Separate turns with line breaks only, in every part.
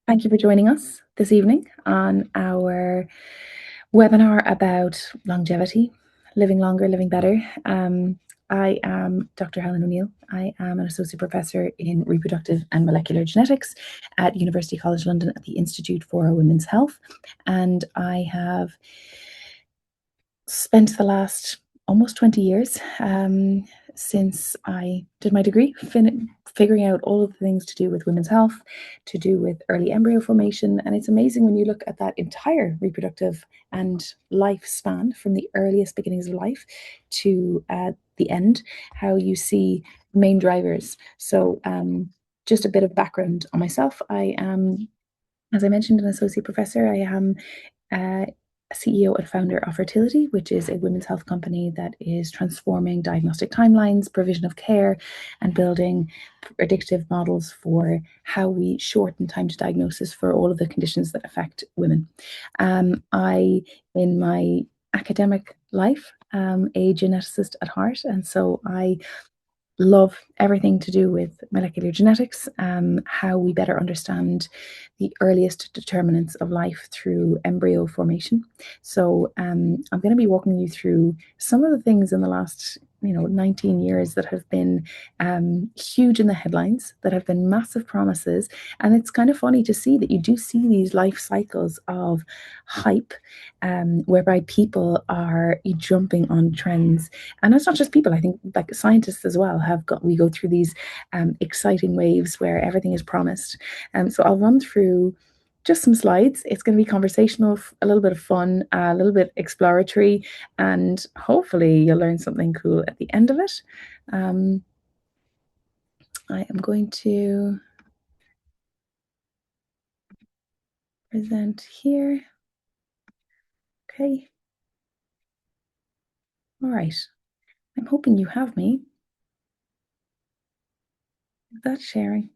Thank you for joining us this evening on our webinar about longevity, living longer, living better. I am Dr. Helen O'Neill. I am an associate professor in reproductive and molecular genetics at University College London at the Institute for Women's Health. And I have spent the last almost 20 years since I did my degree, figuring out all of the things to do with women's health, to do with early embryo formation. And it's amazing when you look at that entire reproductive and lifespan from the earliest beginnings of life to the end, how you see main drivers. So just a bit of background on myself. I am, as I mentioned, an associate professor. I am uh, CEO and founder of Fertility, which is a women's health company that is transforming diagnostic timelines, provision of care, and building predictive models for how we shorten time to diagnosis for all of the conditions that affect women. In my academic life, am a geneticist at heart, and so I love everything to do with molecular genetics, how we better understand the earliest determinants of life through embryo formation. So I'm going to be walking you through some of the things in the last 19 years that have been huge in the headlines, that have been massive promises. And it's kind of funny to see that you do see these life cycles of hype, whereby people are jumping on trends. And it's not just people. I think like scientists as well we go through these exciting waves where everything is promised. So I'll run through just some slides. It's going to be conversational, a little bit of fun, a little bit exploratory, and hopefully you'll learn something cool at the end of it. I am going to present here. Okay. All right. I'm hoping you have me. That's sharing.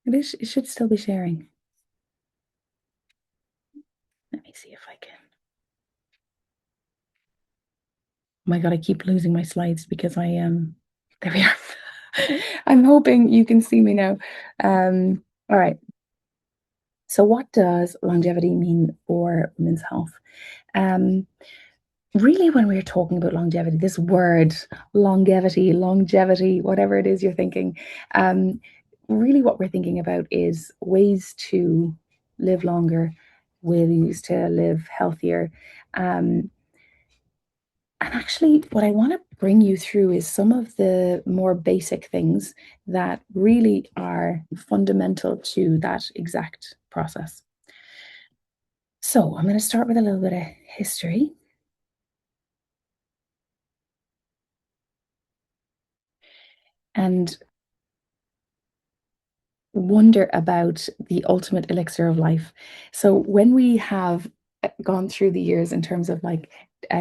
It should still be sharing. Let me see if I can. Oh my God, I keep losing my slides because I am. There we are. I'm hoping you can see me now. All right. So, what does longevity mean for women's health? Um, Really, when we're talking about longevity, this word longevity, whatever it is you're thinking, um, really what we're thinking about is ways to live longer, ways to live healthier. Um, and actually, what I want to bring you through is some of the more basic things that really are fundamental to that exact process. So, I'm going to start with a little bit of history. And wonder about the ultimate elixir of life. So when we have gone through the years in terms of like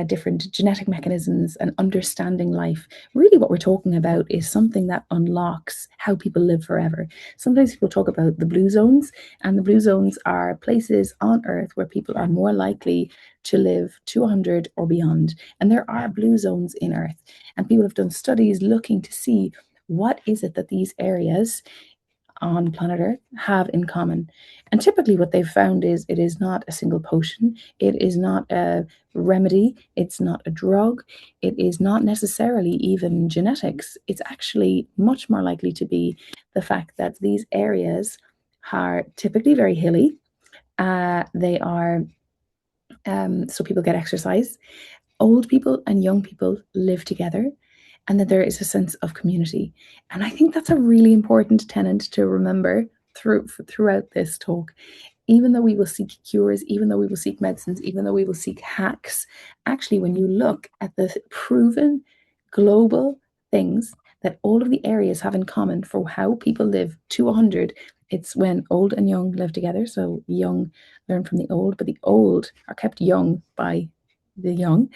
different genetic mechanisms and understanding life, really what we're talking about is something that unlocks how people live forever. Sometimes people talk about the blue zones, and the blue zones are places on Earth where people are more likely to live to 100 or beyond. And there are blue zones in Earth, and people have done studies looking to see what is it that these areas on planet Earth have in common. And typically, what they've found is it is not a single potion, it is not a remedy, it's not a drug, it is not necessarily even genetics. It's actually much more likely to be the fact that these areas are typically very hilly. They are, so people get exercise. Old people and young people live together, and that there is a sense of community. And I think that's a really important tenet to remember throughout this talk. Even though we will seek cures, even though we will seek medicines, even though we will seek hacks, actually, when you look at the proven global things that all of the areas have in common for how people live to 100, it's when old and young live together. So young learn from the old, but the old are kept young by the young,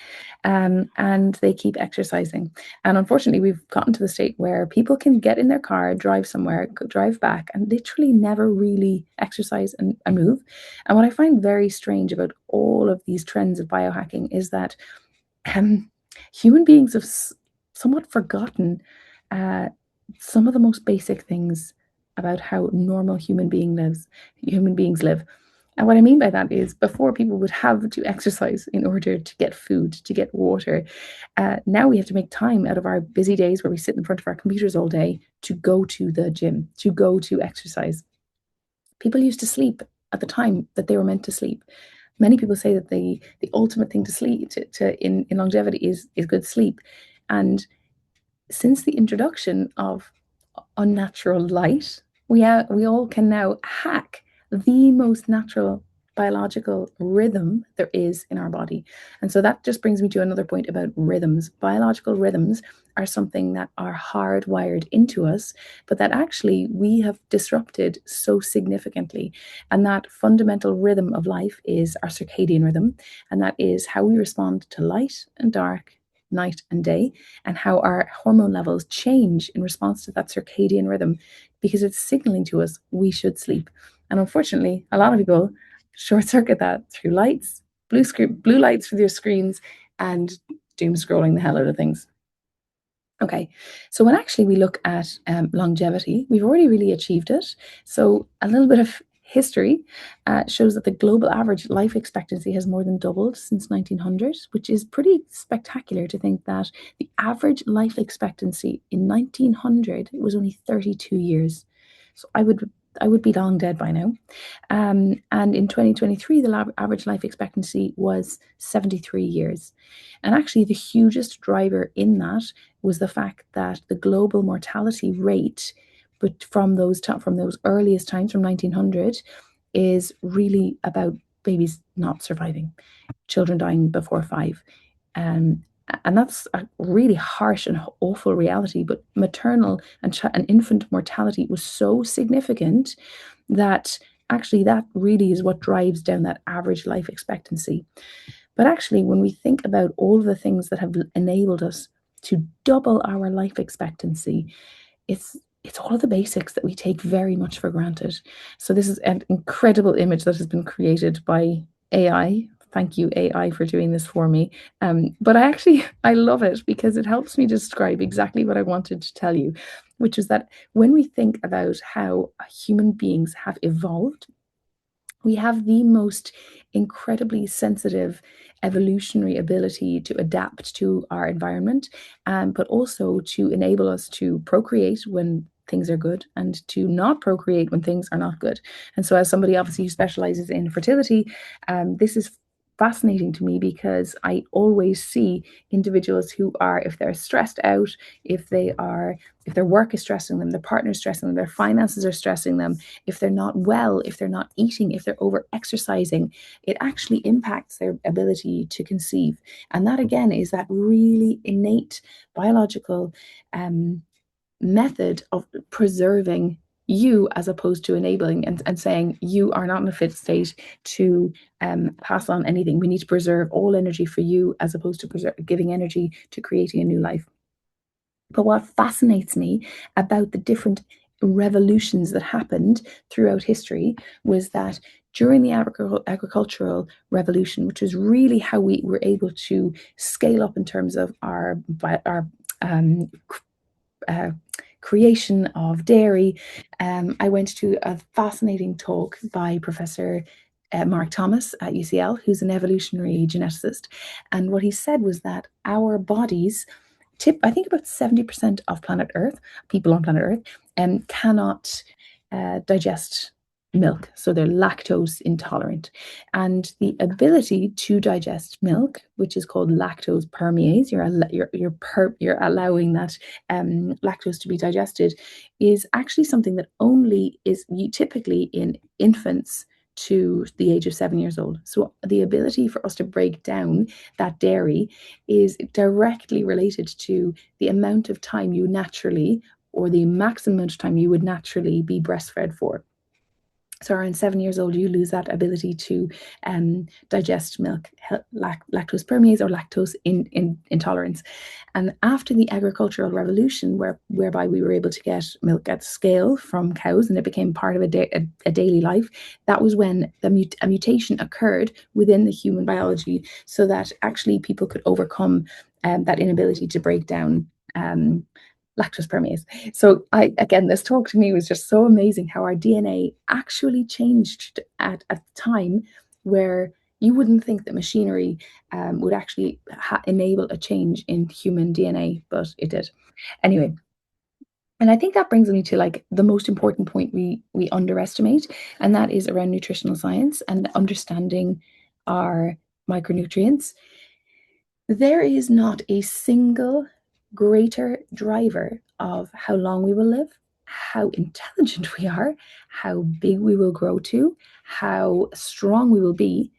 and they keep exercising. And unfortunately, we've gotten to the state where people can get in their car, drive somewhere, drive back, and literally never really exercise and move. And what I find very strange about all of these trends of biohacking is that um, human beings have somewhat forgotten uh, some of the most basic things about how normal human beings live. And what I mean by that is before people would have to exercise in order to get food, to get water. Now we have to make time out of our busy days where we sit in front of our computers all day to go to the gym, to go to exercise. People used to sleep at the time that they were meant to sleep. Many people say that the ultimate thing to sleep in longevity is good sleep. And since the introduction of unnatural light, we all can now hack the most natural biological rhythm there is in our body. And so that just brings me to another point about rhythms. Biological rhythms are something that are hardwired into us, but that actually we have disrupted so significantly. And that fundamental rhythm of life is our circadian rhythm, and that is how we respond to light and dark, night and day, and how our hormone levels change in response to that circadian rhythm because it's signaling to us we should sleep. And unfortunately, a lot of people short circuit that through lights, blue lights with your screens, and doom scrolling the hell out of things. Okay, so when actually we look at longevity, we've already really achieved it. So a little bit of history shows that the global average life expectancy has more than doubled since 1900, which is pretty spectacular to think that the average life expectancy in 1900 was only 32 years. So I would be long dead by now. And in 2023, the average life expectancy was 73 years. And actually, the hugest driver in that was the fact that the global mortality rate, but from those earliest times, from 1900, is really about babies not surviving, children dying before 5. Um, and that's a really harsh and awful reality. But maternal and infant mortality was so significant that actually that really is what drives down that average life expectancy. But actually, when we think about all of the things that have enabled us to double our life expectancy, it's it's all of the basics that we take very much for granted. So this is an incredible image that has been created by AI. Thank you, AI, for doing this for me. But I love it because it helps me describe exactly what I wanted to tell you, which is that when we think about how human beings have evolved, we have the most incredibly sensitive evolutionary ability to adapt to our environment, but also to enable us to procreate when things are good and to not procreate when things are not good. And so, as somebody obviously who specializes in fertility, this is fascinating to me because I always see individuals who are, if they're stressed out, if their work is stressing them, their partner is stressing them, their finances are stressing them, if they're not well, if they're not eating, if they're over exercising, it actually impacts their ability to conceive. And that again is that really innate biological method of preserving you as opposed to enabling and saying you are not in a fit state to pass on anything. We need to preserve all energy for you as opposed to giving energy to creating a new life. But what fascinates me about the different revolutions that happened throughout history was that during the agricultural revolution, which was really how we were able to scale up in terms of our um, uh, creation of dairy, I went to a fascinating talk by Professor Mark Thomas at UCL, who's an evolutionary geneticist. And what he said was that our bodies, I think about 70% of planet Earth, people on planet Earth, cannot digest milk. So they're lactose intolerant. And the ability to digest milk, which is called lactose permease, you're allowing that lactose to be digested, is actually something that only is typically in infants to the age of 7 years old. So the ability for us to break down that dairy is directly related to the amount of time you naturally, or the maximum amount of time you would naturally be breastfed for. So around 7 years old, you lose that ability to digest milk, lactose permease or lactose intolerance. And after the agricultural revolution, whereby we were able to get milk at scale from cows and it became part of a daily life, that was when a mutation occurred within the human biology so that actually people could overcome that inability to break down lactose permease. So I again, this talk to me was just so amazing how our DNA actually changed at a time where you wouldn't think that machinery would actually enable a change in human DNA, but it did. Anyway, and I think that brings me to like the most important point we underestimate, and that is around nutritional science and understanding our micronutrients. There is not a single greater driver of how long we will live, how intelligent we are, how big we will grow to, how strong we will be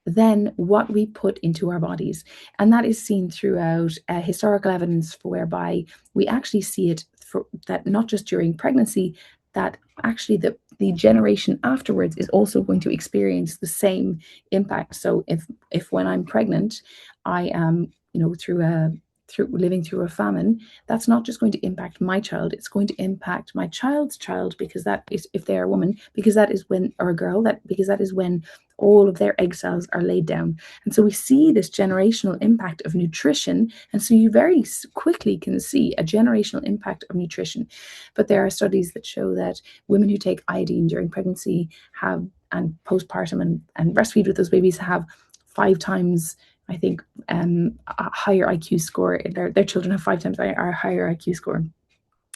than what we put into our bodies. And that is seen throughout historical evidence whereby we actually see it for that not just during pregnancy, that actually the generation afterwards is also going to experience the same impact. So if when I'm pregnant, I am, through living through a famine, that's not just going to impact my child, it's going to impact my child's child, because that is, if they're a woman, because that is when, or a girl, that because that is when all of their egg cells are laid down. And so we see this generational impact of nutrition. And so you very quickly can see a generational impact of nutrition. But there are studies that show that women who take iodine during pregnancy have, and postpartum and breastfeed with those babies, have 5 times, I think, a higher IQ score. Their children have 5 times our higher IQ score.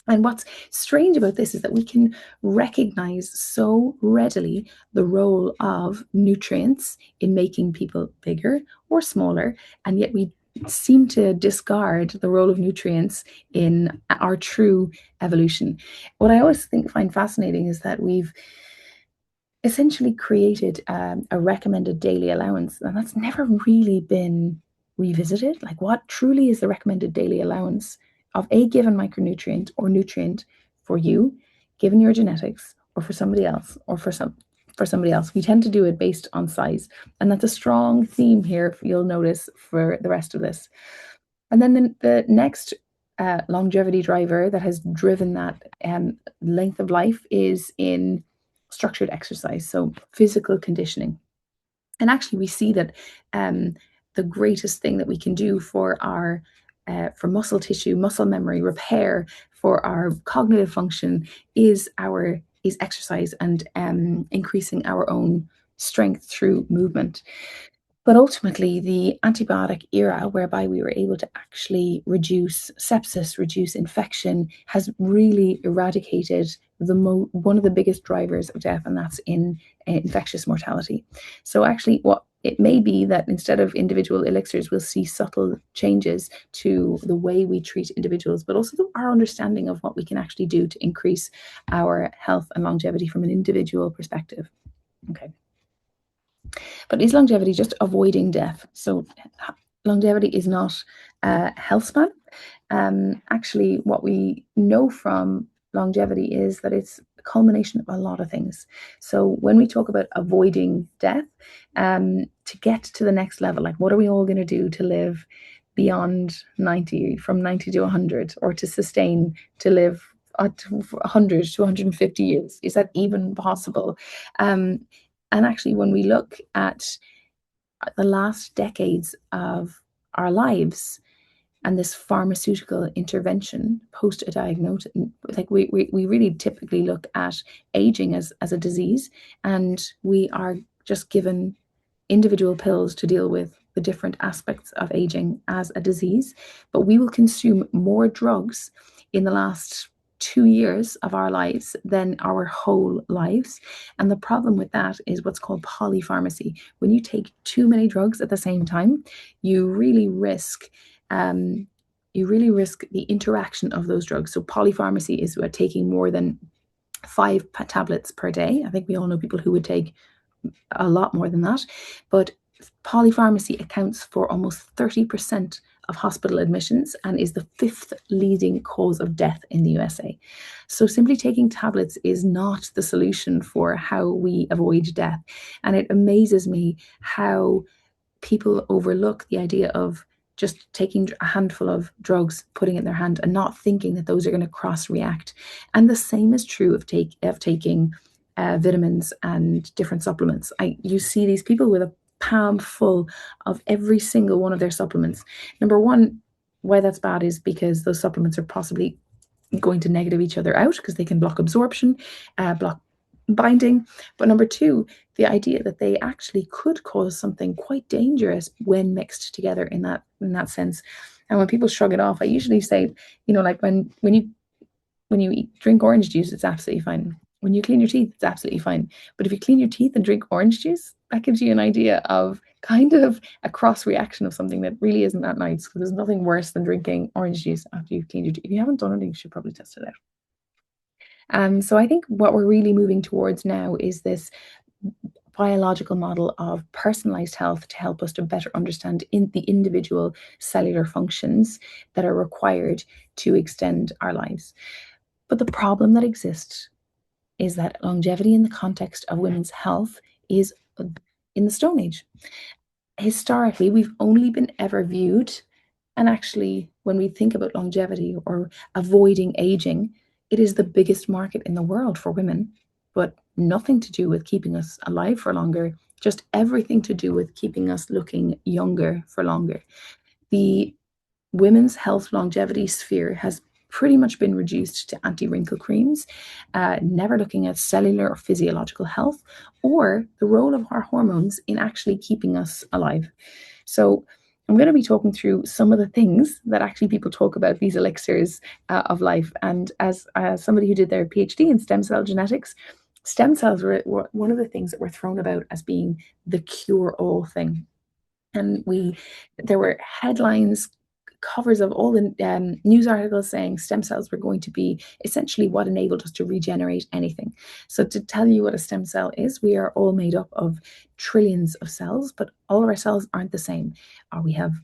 And what's strange about this is that we can recognize so readily the role of nutrients in making people bigger or smaller, and yet we seem to discard the role of nutrients in our true evolution. What I always find fascinating is that we've essentially created a recommended daily allowance, and that's never really been revisited. Like, what truly is the recommended daily allowance of a given micronutrient or nutrient for you, given your genetics, or for somebody else, or for somebody else? We tend to do it based on size, and that's a strong theme here. You'll notice for the rest of this. And then the next longevity driver that has driven that length of life is in structured exercise, so physical conditioning. And actually, we see that the greatest thing that we can do for our for muscle tissue, muscle memory, repair, for our cognitive function is exercise and increasing our own strength through movement. But ultimately, the antibiotic era, whereby we were able to actually reduce sepsis, reduce infection, has really eradicated one of the biggest drivers of death, and that's in infectious mortality. So actually, what it may be that instead of individual elixirs, we'll see subtle changes to the way we treat individuals, but also our understanding of what we can actually do to increase our health and longevity from an individual perspective. Okay. But is longevity just avoiding death? So longevity is not a health span. Actually, what we know from longevity is that it's a culmination of a lot of things. So when we talk about avoiding death, to get to the next level, like what are we all going to do to live beyond 90, from 90 to 100, or to sustain to live at 100 to 150 years? Is that even possible? And actually, when we look at the last decades of our lives and this pharmaceutical intervention post a diagnosis, like we really typically look at aging as a disease, and we are just given individual pills to deal with the different aspects of aging as a disease. But we will consume more drugs in the last 2 years of our lives than our whole lives. And the problem with that is what's called polypharmacy. When you take too many drugs at the same time, you really risk the interaction of those drugs. So polypharmacy is taking more than 5 tablets per day. I think we all know people who would take a lot more than that. But polypharmacy accounts for almost 30% of hospital admissions and is the 5th leading cause of death in the USA. So simply taking tablets is not the solution for how we avoid death. And it amazes me how people overlook the idea of just taking a handful of drugs, putting it in their hand, and not thinking that those are going to cross-react. And the same is true of taking vitamins and different supplements. You see these people with a palm full of every single one of their supplements. Number one, why that's bad is because those supplements are possibly going to negative each other out because they can block absorption, block binding. But number two, the idea that they actually could cause something quite dangerous when mixed together in that sense. And when people shrug it off, I usually say, like when you drink orange juice, it's absolutely fine. When you clean your teeth, it's absolutely fine. But if you clean your teeth and drink orange juice, that gives you an idea of kind of a cross reaction of something that really isn't that nice. Because there's nothing worse than drinking orange juice after you've cleaned your teeth. If you haven't done it, you should probably test it out. So I think what we're really moving towards now is this biological model of personalized health to help us to better understand the individual cellular functions that are required to extend our lives. But the problem that exists is that longevity in the context of women's health is in the Stone Age. Historically, we've only been ever viewed, and actually, when we think about longevity or avoiding aging, it is the biggest market in the world for women, but nothing to do with keeping us alive for longer, just everything to do with keeping us looking younger for longer. The women's health longevity sphere has pretty much been reduced to anti-wrinkle creams, never looking at cellular or physiological health or the role of our hormones in actually keeping us alive. So I'm going to be talking through some of the things that actually people talk about these elixirs of life. And as somebody who did their PhD in stem cell genetics, stem cells were one of the things that were thrown about as being the cure-all thing. And there were headlines, covers of all the news articles saying stem cells were going to be essentially what enabled us to regenerate anything. So to tell you what a stem cell is, we are all made up of trillions of cells, but all of our cells aren't the same. We have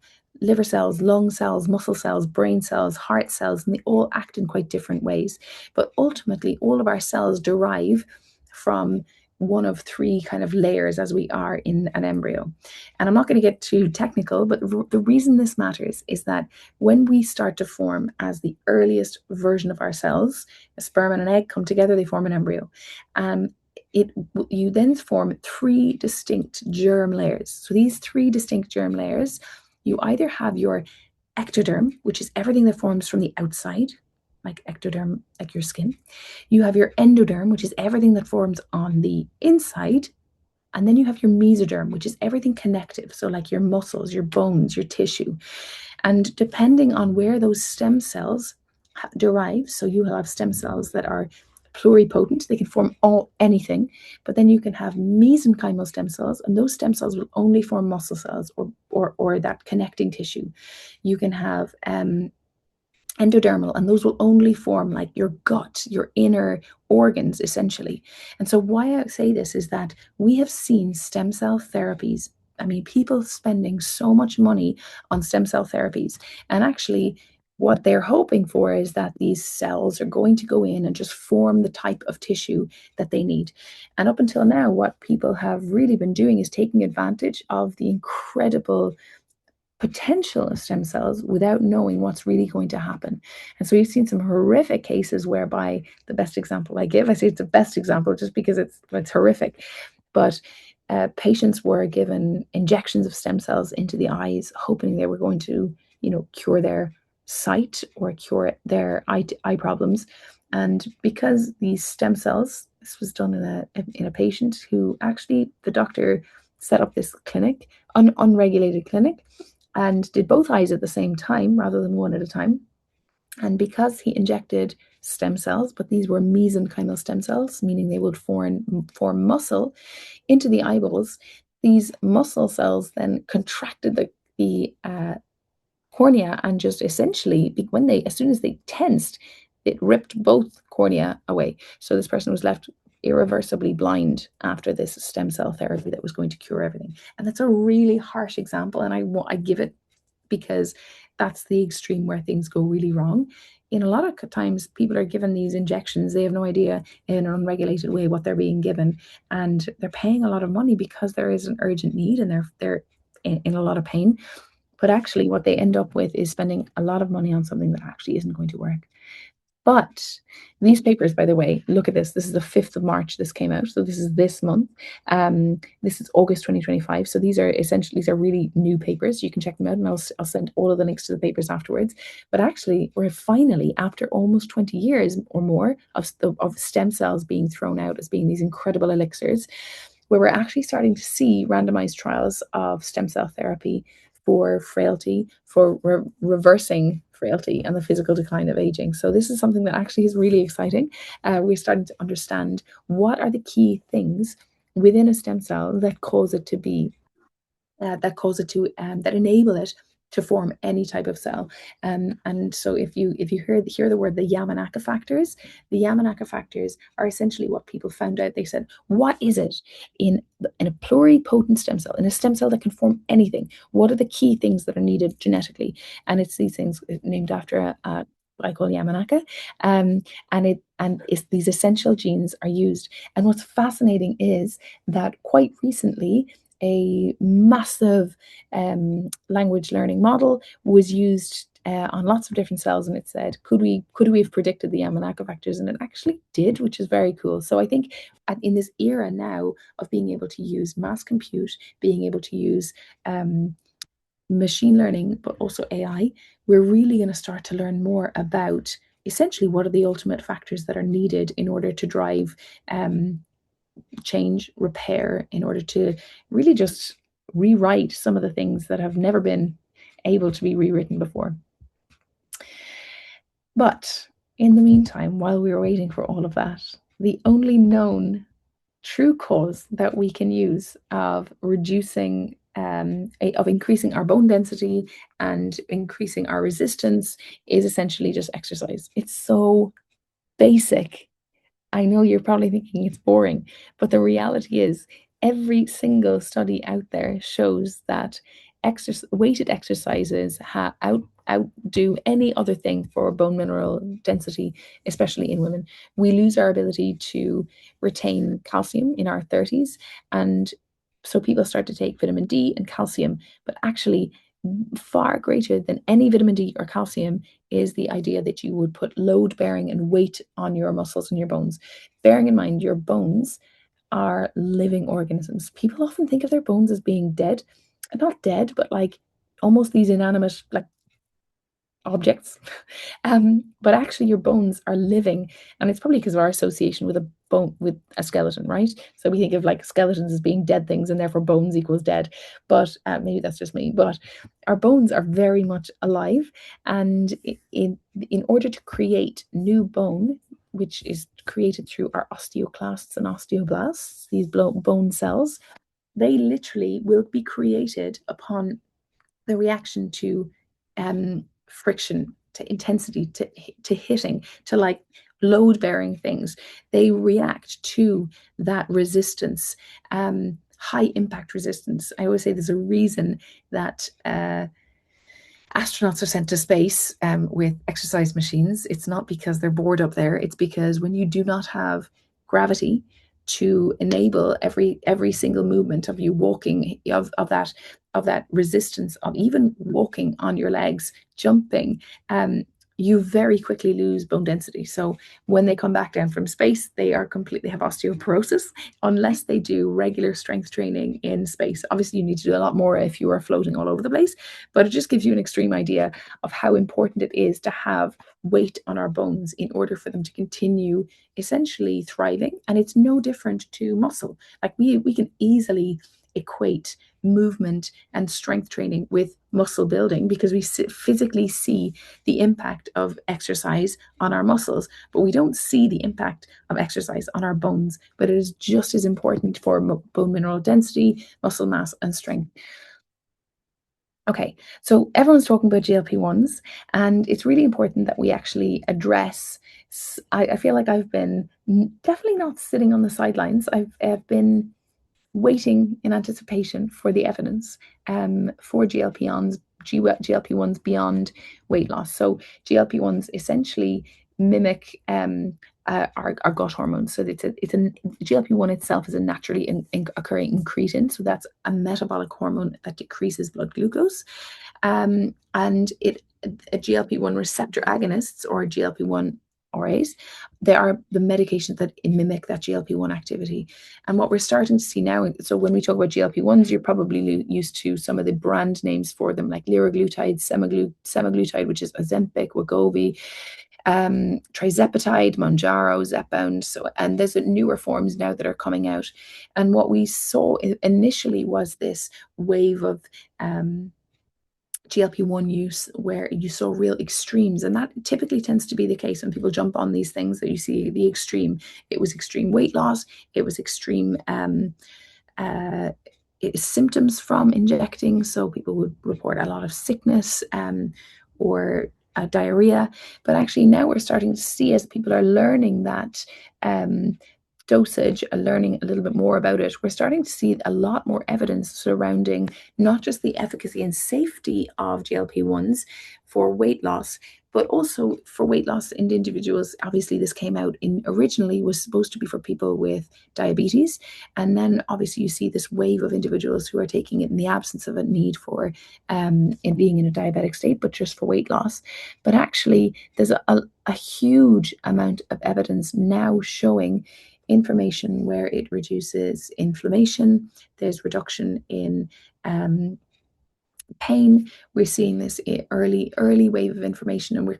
liver cells, lung cells, muscle cells, brain cells, heart cells, and they all act in quite different ways. But ultimately, all of our cells derive from one of three kind of layers as we are in an embryo. And I'm not going to get too technical, but the reason this matters is that when we start to form as the earliest version of ourselves, a sperm and an egg come together, they form an embryo. Um, you then form three distinct germ layers. So these three distinct germ layers, you either have your ectoderm, which is everything that forms from the outside, like ectoderm, like your skin. You have your endoderm, which is everything that forms on the inside. And then you have your mesoderm, which is everything connective. So, like your muscles, your bones, your tissue. And depending on where those stem cells derive, so you have stem cells that are pluripotent, they can form anything, but then you can have mesenchymal stem cells, and those stem cells will only form muscle cells or that connecting tissue. You can have endodermal, and those will only form like your gut, your inner organs, essentially. And so, why I say this is that we have seen stem cell therapies. I mean, people spending so much money on stem cell therapies, and actually, what they're hoping for is that these cells are going to go in and just form the type of tissue that they need. And up until now, what people have really been doing is taking advantage of the incredible potential of stem cells without knowing what's really going to happen. And so we've seen some horrific cases whereby the best example I give, I say it's the best example just because it's horrific, but patients were given injections of stem cells into the eyes, hoping they were going to, cure their sight or cure their eye problems. And because these stem cells, this was done in a patient who actually the doctor set up this clinic, unregulated clinic, and did both eyes at the same time rather than one at a time. And because he injected stem cells, but these were mesenchymal stem cells, meaning they would form muscle into the eyeballs, these muscle cells then contracted the cornea and just essentially, as soon as they tensed, it ripped both cornea away. So this person was left irreversibly blind after this stem cell therapy that was going to cure everything. And that's a really harsh example, and I give it because that's the extreme where things go really wrong. In a lot of times, people are given these injections, they have no idea in an unregulated way what they're being given, and they're paying a lot of money because there is an urgent need and they're in a lot of pain. But actually, what they end up with is spending a lot of money on something that actually isn't going to work. But these papers, by the way, look at this. This is the 5th of March this came out. So this is this month. This is August 2025. So these are really new papers. You can check them out, and I'll send all of the links to the papers afterwards. But actually, we're finally, after almost 20 years or more of stem cells being thrown out as being these incredible elixirs, where we're actually starting to see randomized trials of stem cell therapy for frailty, for reversing frailty and the physical decline of aging. So this is something that actually is really exciting. We're starting to understand what are the key things within a stem cell that cause it to be that enable it to form any type of cell. And so if you hear the word the Yamanaka factors, the Yamanaka factors are essentially what people found out. They said, what is it in a pluripotent stem cell, in a stem cell that can form anything? What are the key things that are needed genetically? And it's these things named after a I call Yamanaka, these essential genes are used. And what's fascinating is that quite recently a massive language learning model was used on lots of different cells, and it said, could we have predicted the Yamanaka factors? And it actually did, which is very cool. So I think in this era now of being able to use mass compute, being able to use machine learning, but also AI, we're really going to start to learn more about essentially what are the ultimate factors that are needed in order to drive change, repair, in order to really just rewrite some of the things that have never been able to be rewritten before. But in the meantime, while we were waiting for all of that, the only known true cause that we can use of reducing of increasing our bone density and increasing our resistance is essentially just exercise. It's so basic. I know you're probably thinking it's boring, but the reality is every single study out there shows that weighted exercises outdo any other thing for bone mineral density, especially in women. We lose our ability to retain calcium in our 30s, and so people start to take vitamin D and calcium, but actually far greater than any vitamin D or calcium is the idea that you would put load bearing and weight on your muscles and your bones. Bearing in mind, your bones are living organisms. People often think of their bones as being dead, not dead, but like almost these inanimate, like objects. But actually, your bones are living, and it's probably because of our association with a bone, with a skeleton, right? So we think of like skeletons as being dead things, and therefore bones equals dead. But maybe that's just me. But our bones are very much alive, and in order to create new bone, which is created through our osteoclasts and osteoblasts, these bone cells, they literally will be created upon the reaction to friction, to intensity, to hitting, to like load bearing things. They react to that resistance, high impact resistance. I always say there's a reason that astronauts are sent to space with exercise machines. It's not because they're bored up there. It's because when you do not have gravity to enable every single movement of you walking, of that resistance of even walking on your legs, jumping, you very quickly lose bone density. So when they come back down from space, they have osteoporosis unless they do regular strength training in space. Obviously, you need to do a lot more if you are floating all over the place, but it just gives you an extreme idea of how important it is to have weight on our bones in order for them to continue essentially thriving. And it's no different to muscle. Like we can easily equate movement and strength training with muscle building because we physically see the impact of exercise on our muscles, but we don't see the impact of exercise on our bones. But it is just as important for bone mineral density, muscle mass, and strength. Okay, so everyone's talking about GLP-1s, and it's really important that we actually address. I feel like I've been definitely not sitting on the sidelines. I've been waiting in anticipation for the evidence for GLP-1s beyond weight loss. So GLP-1s essentially mimic our gut hormones. So GLP-1 itself is a naturally occurring incretin. So that's a metabolic hormone that decreases blood glucose. And a GLP-1 receptor agonists or GLP-1 RAs. They are the medications that mimic that GLP-1 activity. And what we're starting to see now, so when we talk about GLP-1s, you're probably used to some of the brand names for them, like liraglutide, semaglutide, which is Ozempic, Wegovy, trizepatide, Mounjaro, Zepbound. So, and there's newer forms now that are coming out. And what we saw initially was this wave of GLP-1 use where you saw real extremes. And that typically tends to be the case when people jump on these things, that you see the extreme. It was extreme weight loss. It was extreme uh, symptoms from injecting. So people would report a lot of sickness or diarrhea. But actually now we're starting to see, as people are learning that dosage and learning a little bit more about it, we're starting to see a lot more evidence surrounding not just the efficacy and safety of GLP-1s for weight loss, but also for weight loss in individuals. Obviously, this came out in originally was supposed to be for people with diabetes. And then obviously you see this wave of individuals who are taking it in the absence of a need for in being in a diabetic state, but just for weight loss. But actually, there's a huge amount of evidence now showing information where it reduces inflammation. There's reduction in pain. We're seeing this early wave of information, and we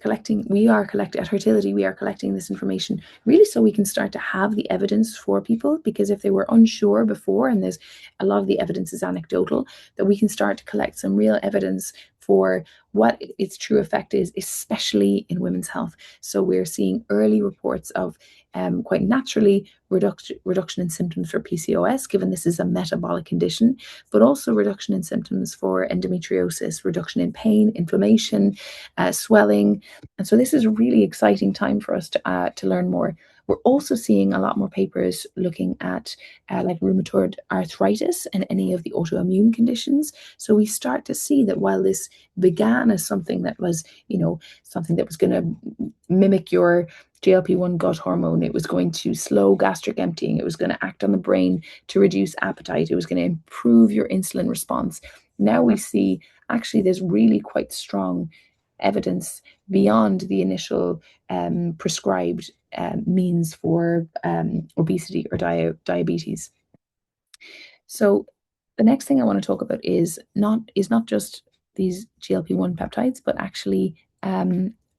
are collecting at Fertility, we are collecting this information really so we can start to have the evidence for people, because if they were unsure before, and there's a lot of the evidence is anecdotal, that we can start to collect some real evidence for what its true effect is, especially in women's health. So we're seeing early reports of quite naturally reduction in symptoms for PCOS, given this is a metabolic condition, but also reduction in symptoms for endometriosis, reduction in pain, inflammation, swelling. And so this is a really exciting time for us to learn more. We're also seeing a lot more papers looking at like rheumatoid arthritis and any of the autoimmune conditions. So we start to see that while this began as something that was, something that was going to mimic your GLP-1 gut hormone, it was going to slow gastric emptying, it was going to act on the brain to reduce appetite, it was going to improve your insulin response. Now we see actually there's really quite strong evidence beyond the initial prescribed means for obesity or diabetes. So the next thing I want to talk about is not just these GLP-1 peptides, but actually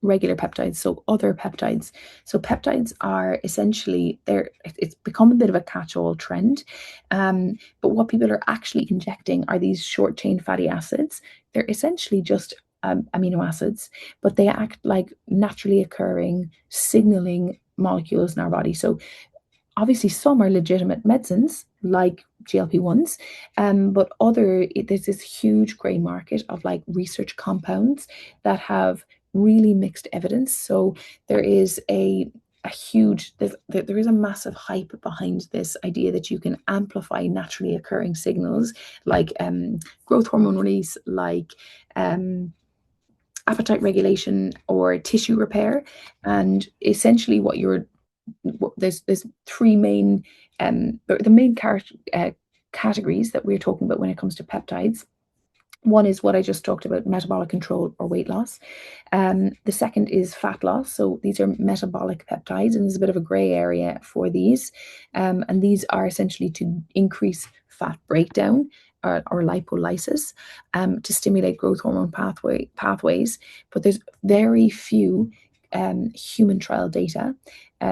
regular peptides, so other peptides. So peptides are essentially, it's become a bit of a catch-all trend, but what people are actually injecting are these short-chain fatty acids. They're essentially just amino acids, but they act like naturally occurring signaling molecules in our body. So obviously some are legitimate medicines like GLP-1s, but there's this huge grey market of like research compounds that have really mixed evidence. So there is there is a massive hype behind this idea that you can amplify naturally occurring signals like growth hormone release, like appetite regulation or tissue repair. And essentially there's three main the main categories that we're talking about when it comes to peptides. One is what I just talked about, metabolic control or weight loss. The second is fat loss. So these are metabolic peptides, and there's a bit of a gray area for these. And these are essentially to increase fat breakdown or lipolysis to stimulate growth hormone pathways. But there's very few human trial data.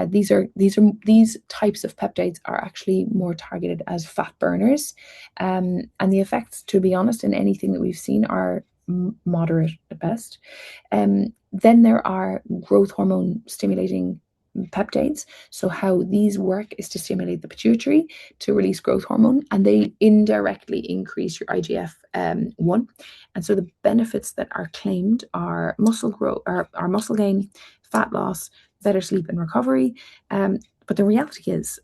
These types of peptides are actually more targeted as fat burners, and the effects, to be honest, in anything that we've seen are moderate at best. Then there are growth hormone stimulating peptides. So how these work is to stimulate the pituitary to release growth hormone, and they indirectly increase your IGF-1. And so the benefits that are claimed are muscle growth, are muscle gain, fat loss, better sleep and recovery. But the reality is,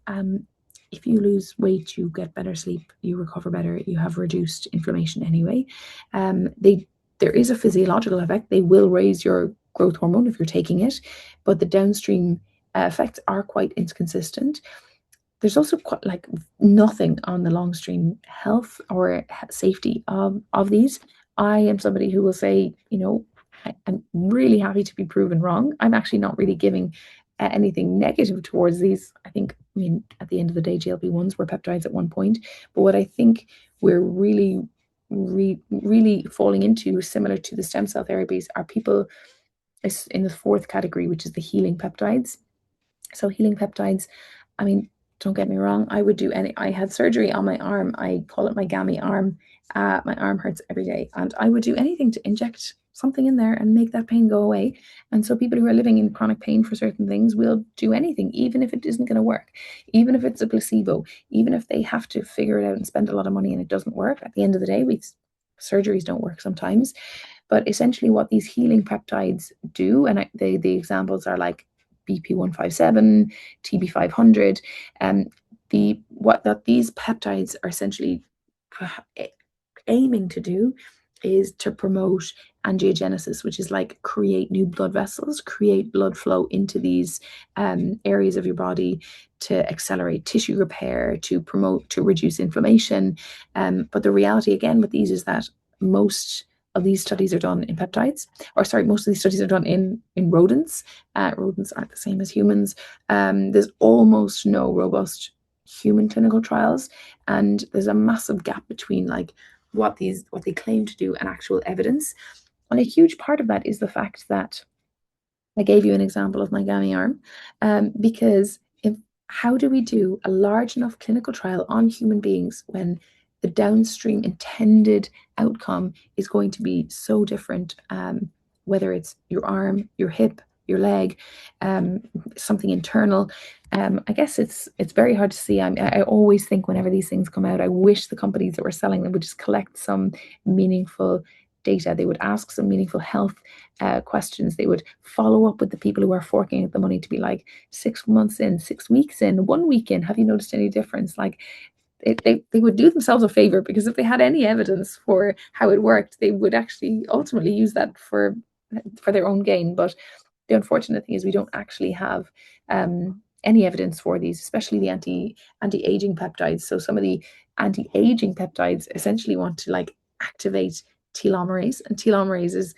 if you lose weight, you get better sleep, you recover better, you have reduced inflammation anyway. There is a physiological effect. They will raise your growth hormone if you're taking it, but the downstream effects are quite inconsistent. There's also quite like nothing on the long stream health or safety of these. I am somebody who will say, I'm really happy to be proven wrong. I'm actually not really giving anything negative towards these. I think, I mean, at the end of the day, GLP-1s were peptides at one point, but what I think we're really falling into, similar to the stem cell therapies, are people in the fourth category, which is the healing peptides. So healing peptides, I mean, don't get me wrong, I would do any. I had surgery on my arm. I call it my gammy arm. My arm hurts every day, and I would do anything to inject something in there and make that pain go away. And so people who are living in chronic pain for certain things will do anything, even if it isn't going to work, even if it's a placebo, even if they have to figure it out and spend a lot of money and it doesn't work. At the end of the day, surgeries don't work sometimes. But essentially, what these healing peptides do, and the examples are like BP157, TB500, what that these peptides are essentially aiming to do is to promote angiogenesis, which is like create new blood vessels, create blood flow into these areas of your body to accelerate tissue repair, to promote, to reduce inflammation. But the reality again with these is that most of these studies are done in peptides, or sorry, most of these studies are done in rodents. Rodents aren't the same as humans. There's almost no robust human clinical trials, and there's a massive gap between like what they claim to do and actual evidence. And a huge part of that is the fact that I gave you an example of my gammy arm, because how do we do a large enough clinical trial on human beings when the downstream intended outcome is going to be so different, whether it's your arm, your hip, your leg, something internal. I guess it's very hard to see. I always think whenever these things come out, I wish the companies that were selling them would just collect some meaningful data. They would ask some meaningful health questions. They would follow up with the people who are forking out the money to be like, 6 months in, 6 weeks in, 1 week in, have you noticed any difference? Like, they would do themselves a favor, because if they had any evidence for how it worked, they would actually ultimately use that for their own gain. But the unfortunate thing is we don't actually have any evidence for these, especially the anti-aging peptides. So some of the anti-aging peptides essentially want to like activate telomerase, and telomerase is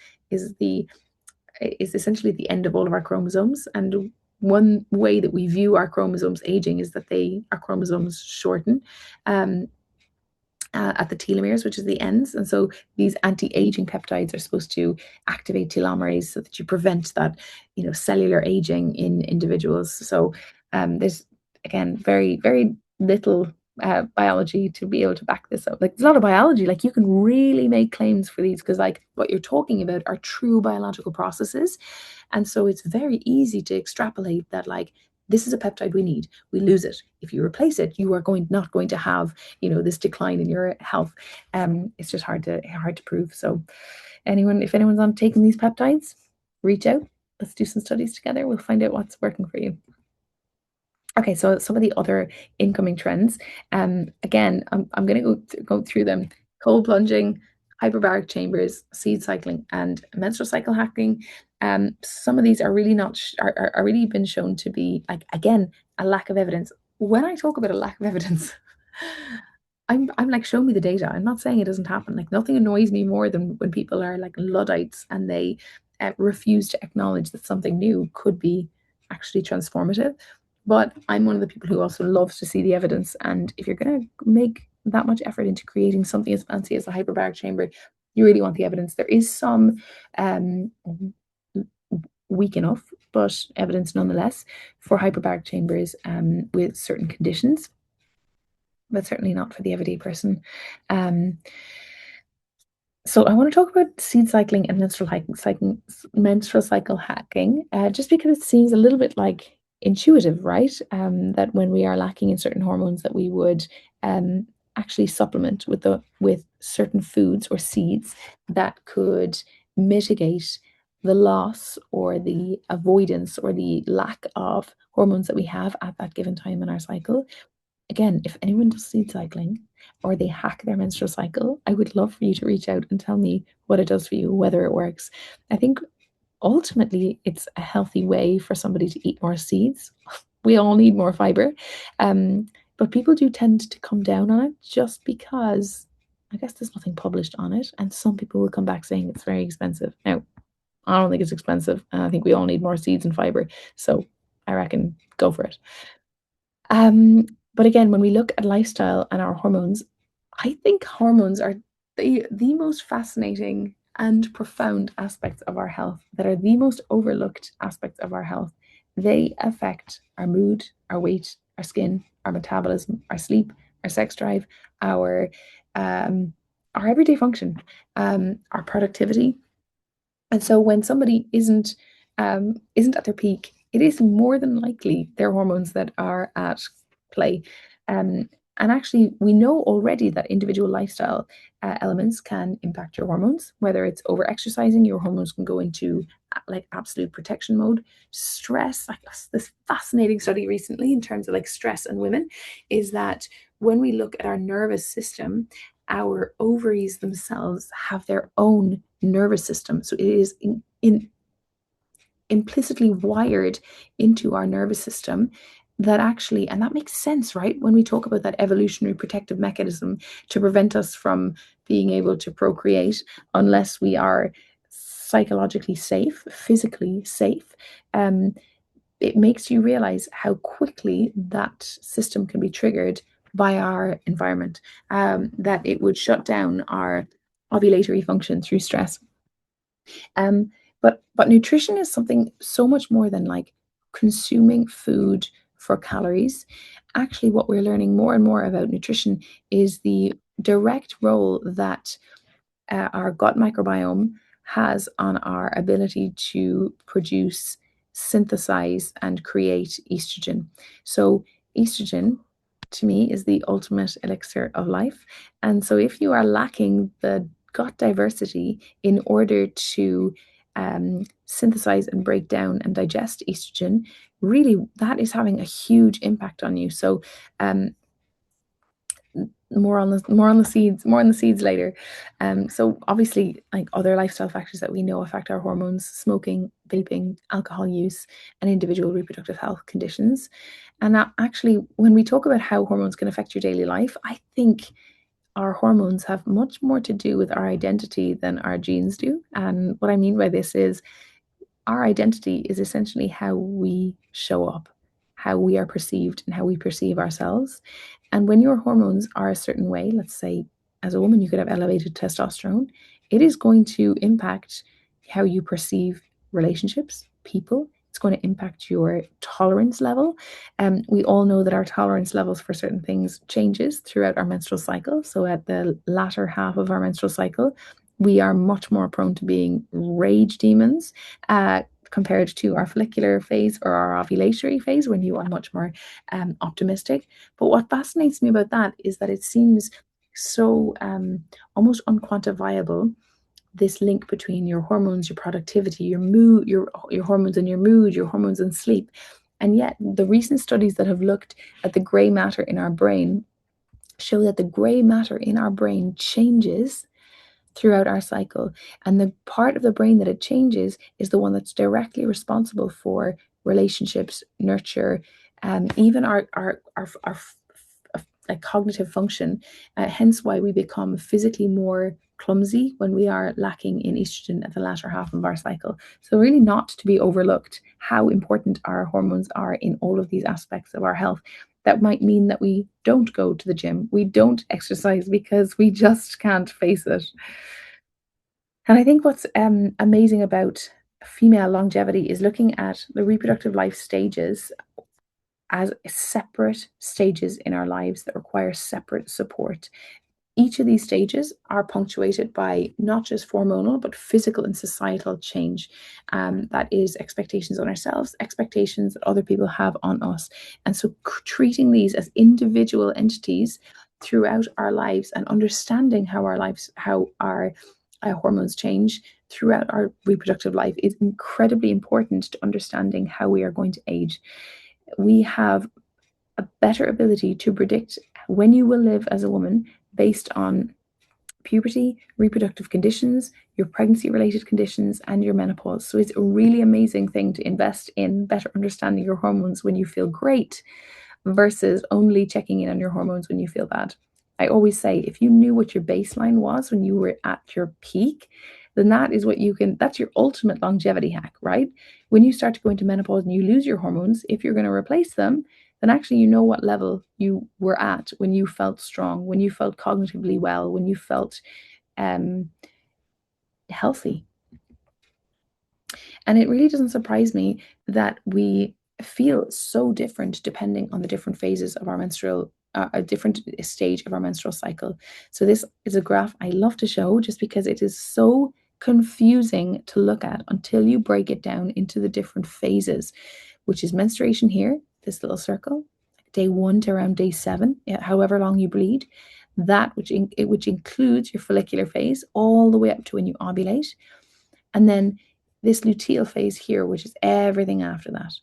essentially the end of all of our chromosomes. And one way that we view our chromosomes aging is that our chromosomes shorten at the telomeres, which is the ends. And so these anti-aging peptides are supposed to activate telomerase so that you prevent that, cellular aging in individuals. So there's, again, very, very little biology to be able to back this up. Like, there's a lot of biology, like you can really make claims for these because like what you're talking about are true biological processes. And so it's very easy to extrapolate that, like, this is a peptide we need, we lose it, if you replace it, you are not going to have this decline in your health. It's just hard to prove. So if anyone's on taking these peptides, reach out, let's do some studies together, we'll find out what's working for you. Okay, so some of the other incoming trends. Again, I'm going to go through them. Cold plunging, hyperbaric chambers, seed cycling, and menstrual cycle hacking. Some of these are really not are really been shown to be, like, again, a lack of evidence. When I talk about a lack of evidence, I'm like, show me the data. I'm not saying it doesn't happen. Like, nothing annoys me more than when people are like Luddites and they refuse to acknowledge that something new could be actually transformative. But I'm one of the people who also loves to see the evidence. And if you're going to make that much effort into creating something as fancy as a hyperbaric chamber, you really want the evidence. There is some weak enough, but evidence nonetheless for hyperbaric chambers with certain conditions, but certainly not for the everyday person. So I want to talk about seed cycling and menstrual cycle hacking, just because it seems a little bit like intuitive, right? That when we are lacking in certain hormones, that we would actually supplement with certain foods or seeds that could mitigate the loss or the avoidance or the lack of hormones that we have at that given time in our cycle. Again, if anyone does seed cycling or they hack their menstrual cycle, I would love for you to reach out and tell me what it does for you, whether it works. I think ultimately it's a healthy way for somebody to eat more seeds. We all need more fiber. But people do tend to come down on it just because I guess there's nothing published on it. And some people will come back saying it's very expensive. Now, I don't think it's expensive. And I think we all need more seeds and fiber. So I reckon go for it. Um, but again, when we look at lifestyle and our hormones, I think hormones are the most fascinating and profound aspects of our health that are the most overlooked aspects of our health. They affect our mood, our weight, our skin, our metabolism, our sleep, our sex drive, our um, our everyday function, our productivity. And so when somebody isn't at their peak, it is more than likely their hormones that are at play. Um, and actually, we know already that individual lifestyle elements can impact your hormones. Whether it's over exercising, your hormones can go into like absolute protection mode. Stress, like this fascinating study recently in terms of like stress and women, is that when we look at our nervous system, our ovaries themselves have their own nervous system. So it is implicitly wired into our nervous system that actually, and that makes sense, right? When we talk about that evolutionary protective mechanism to prevent us from being able to procreate unless we are psychologically safe, physically safe. Um, it makes you realize how quickly that system can be triggered by our environment, that it would shut down our ovulatory function through stress. Um, but nutrition is something so much more than like consuming food for calories. Actually, what we're learning more and more about nutrition is the direct role that our gut microbiome has on our ability to produce, synthesize, and create estrogen. So, estrogen to me is the ultimate elixir of life. And so, if you are lacking the gut diversity in order to synthesize and break down and digest estrogen, really that is having a huge impact on you. So, um, more on the seeds later. So obviously, like other lifestyle factors that we know affect our hormones: smoking, vaping, alcohol use, and individual reproductive health conditions. And that actually, when we talk about how hormones can affect your daily life, I think our hormones have much more to do with our identity than our genes do. And what I mean by this is our identity is essentially how we show up, how we are perceived, and how we perceive ourselves. And when your hormones are a certain way, let's say as a woman, you could have elevated testosterone, it is going to impact how you perceive relationships, people. It's going to impact your tolerance level. We all know that our tolerance levels for certain things changes throughout our menstrual cycle. So at the latter half of our menstrual cycle, we are much more prone to being rage demons compared to our follicular phase or our ovulatory phase when you are much more optimistic. But what fascinates me about that is that it seems so almost unquantifiable, this link between your hormones, your productivity, your mood, your hormones and your mood, your hormones and sleep. And yet the recent studies that have looked at the gray matter in our brain show that the gray matter in our brain changes throughout our cycle. And the part of the brain that it changes is the one that's directly responsible for relationships, nurture, even our like cognitive function. Hence why we become physically more clumsy when we are lacking in estrogen at the latter half of our cycle. So really not to be overlooked how important our hormones are in all of these aspects of our health. That might mean that we don't go to the gym, we don't exercise because we just can't face it. And I think what's amazing about female longevity is looking at the reproductive life stages as separate stages in our lives that require separate support. Each of these stages are punctuated by not just hormonal, but physical and societal change. That is expectations on ourselves, expectations that other people have on us. And so treating these as individual entities throughout our lives and understanding how our lives, how our hormones change throughout our reproductive life is incredibly important to understanding how we are going to age. We have a better ability to predict when you will live as a woman based on puberty, reproductive conditions, your pregnancy related conditions, and your menopause. So it's a really amazing thing to invest in better understanding your hormones when you feel great versus only checking in on your hormones when you feel bad. I always say if you knew what your baseline was when you were at your peak, then that is what you can, that's your ultimate longevity hack, right? When you start to go into menopause and you lose your hormones, if you're going to replace them, then actually you know what level you were at when you felt strong, when you felt cognitively well, when you felt um, healthy. And it really doesn't surprise me that we feel so different depending on the different phases of our menstrual, a different stage of our menstrual cycle. So this is a graph I love to show just because it is so confusing to look at until you break it down into the different phases, which is menstruation here, this little circle, day 1 to around day 7, however long you bleed. That which includes your follicular phase all the way up to when you ovulate, and then this luteal phase here, which is everything after that.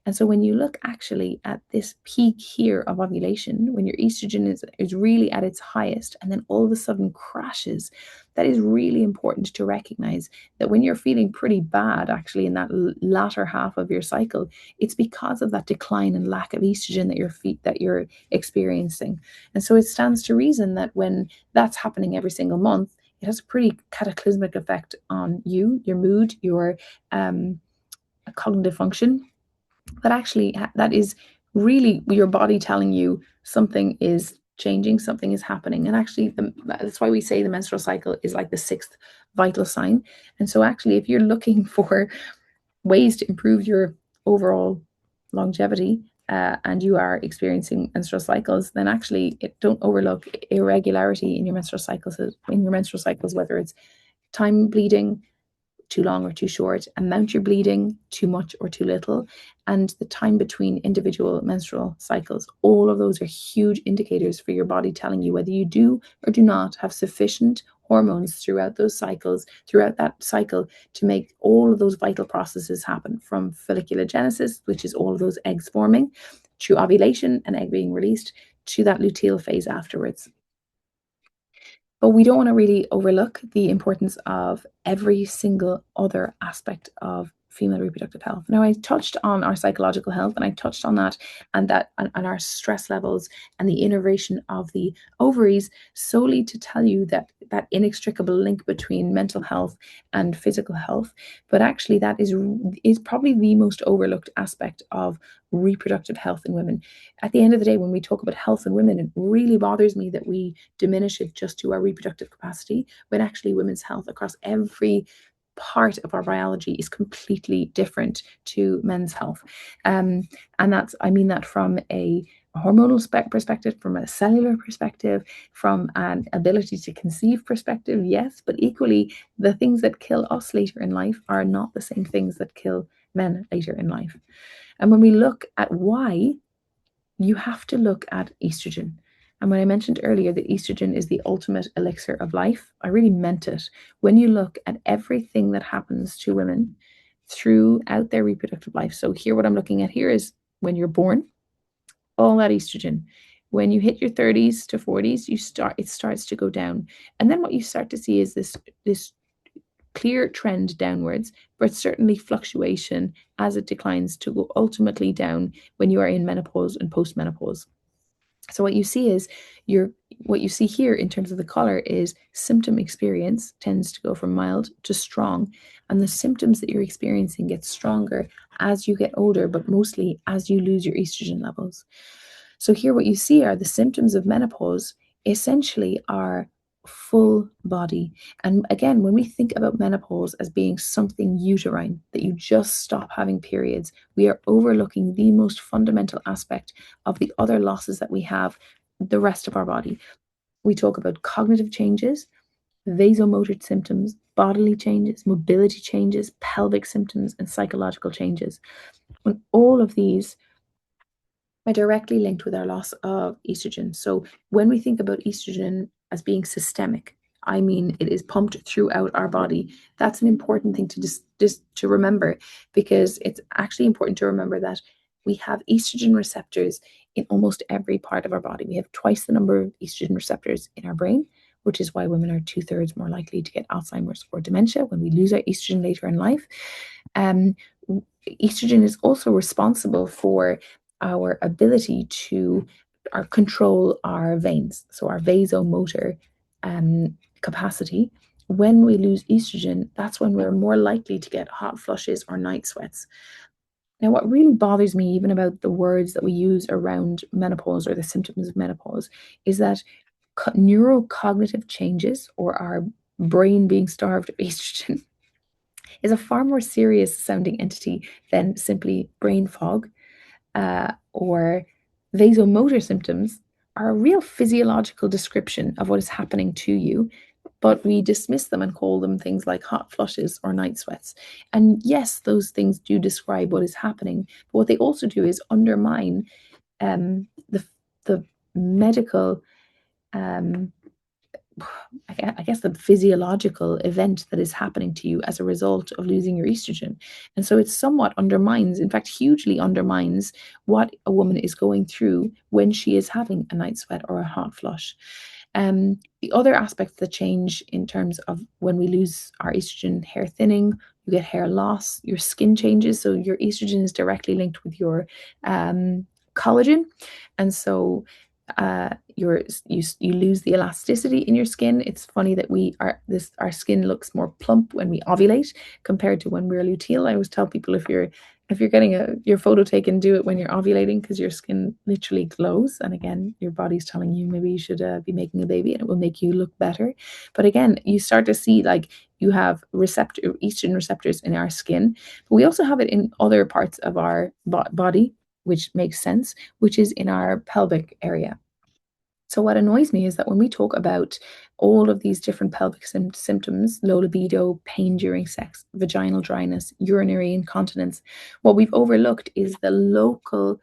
And so when you look actually at this peak here of ovulation, when your estrogen is really at its highest and then all of a sudden crashes, that is really important to recognize that when you're feeling pretty bad, actually in that latter half of your cycle, it's because of that decline and lack of estrogen that you're experiencing. And so it stands to reason that when that's happening every single month, it has a pretty cataclysmic effect on you, your mood, your cognitive function. But actually, that is really your body telling you something is changing, something is happening. And actually, that's why we say the menstrual cycle is like the sixth vital sign. And so, actually, if you're looking for ways to improve your overall longevity, and you are experiencing menstrual cycles, then actually don't overlook irregularity in your menstrual cycles. Whether it's time bleeding, too long or too short, amount you're bleeding, too much or too little, and the time between individual menstrual cycles. All of those are huge indicators for your body telling you whether you do or do not have sufficient hormones throughout those cycles, throughout that cycle, to make all of those vital processes happen, from folliculogenesis, which is all of those eggs forming, to ovulation, an egg being released, to that luteal phase afterwards. But we don't want to really overlook the importance of every single other aspect of female reproductive health. Now, I touched on our psychological health, and I touched on that and our stress levels and the innervation of the ovaries, solely to tell you that inextricable link between mental health and physical health. But actually, that is probably the most overlooked aspect of reproductive health in women. At the end of the day, when we talk about health in women, it really bothers me that we diminish it just to our reproductive capacity, when actually women's health across every part of our biology is completely different to men's health. And I mean that from a hormonal perspective, from a cellular perspective, from an ability to conceive perspective, yes, but equally the things that kill us later in life are not the same things that kill men later in life. And when we look at why, you have to look at estrogen. And when I mentioned earlier that estrogen is the ultimate elixir of life, I really meant it. When you look at everything that happens to women throughout their reproductive life. So here, what I'm looking at here is when you're born, all that estrogen. When you hit your 30s to 40s, it starts to go down. And then what you start to see is this clear trend downwards, but certainly fluctuation as it declines to go ultimately down when you are in menopause and postmenopause. So what you see is what you see here in terms of the color is symptom experience tends to go from mild to strong, and the symptoms that you're experiencing get stronger as you get older, but mostly as you lose your estrogen levels. So here what you see are the symptoms of menopause essentially are full body. And again, when we think about menopause as being something uterine, that you just stop having periods, we are overlooking the most fundamental aspect of the other losses that we have the rest of our body. We talk about cognitive changes, vasomotor symptoms, bodily changes, mobility changes, pelvic symptoms, and psychological changes. When all of these are directly linked with our loss of estrogen. So when we think about estrogen as being systemic, I mean it is pumped throughout our body. That's an important thing to just to remember, because it's actually important to remember that we have estrogen receptors in almost every part of our body. We have twice the number of estrogen receptors in our brain, which is why women are 2/3 more likely to get Alzheimer's or dementia when we lose our estrogen later in life. Um, Estrogen is also responsible for our ability to control our veins, so our vasomotor capacity, when we lose estrogen, that's when we're more likely to get hot flushes or night sweats. Now, what really bothers me, even about the words that we use around menopause or the symptoms of menopause, is that neurocognitive changes, or our brain being starved of estrogen, is a far more serious sounding entity than simply brain fog, or vasomotor symptoms are a real physiological description of what is happening to you, but we dismiss them and call them things like hot flushes or night sweats. And yes, those things do describe what is happening, but what they also do is undermine the medical, um, I guess, the physiological event that is happening to you as a result of losing your estrogen. And so it somewhat undermines, in fact, hugely undermines what a woman is going through when she is having a night sweat or a hot flush. The other aspects that change in terms of when we lose our estrogen: hair thinning, you get hair loss, your skin changes. So your estrogen is directly linked with your collagen. And so you lose the elasticity in your skin. It's funny that our skin looks more plump when we ovulate compared to when we're luteal. I always tell people, if you're getting your photo taken, do it when you're ovulating, because your skin literally glows. And again, your body's telling you maybe you should be making a baby, and it will make you look better. But again, you start to see, like, you have estrogen receptors in our skin, but we also have it in other parts of our body, which makes sense, which is in our pelvic area. So what annoys me is that when we talk about all of these different pelvic symptoms, low libido, pain during sex, vaginal dryness, urinary incontinence, what we've overlooked is the local